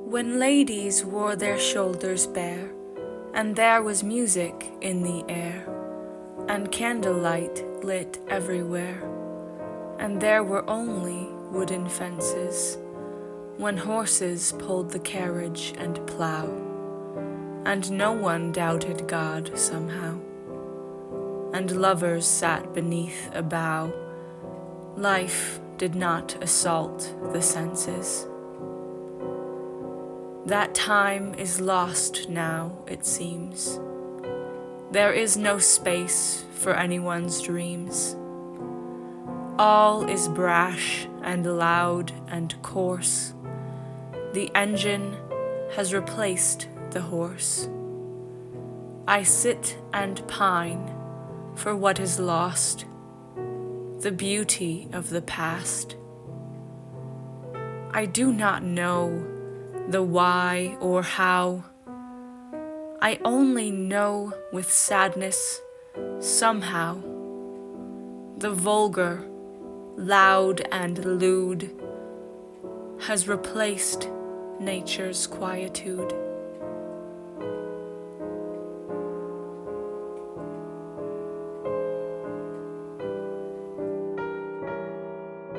When ladies wore their shoulders bare, and there was music in the air, and candlelight lit everywhere, and there were only wooden fences, when horses pulled the carriage and plough, and no one doubted God somehow, and lovers sat beneath a bough, life did not assault the senses. That time is lost now, it seems. There is no space for anyone's dreams. All is brash and loud and coarse. The engine has replaced the horse. I sit and pine for what is lost, the beauty of the past. I do not know the why or how. I only know with sadness, somehow, the vulgar, loud and lewd, has replaced nature's quietude.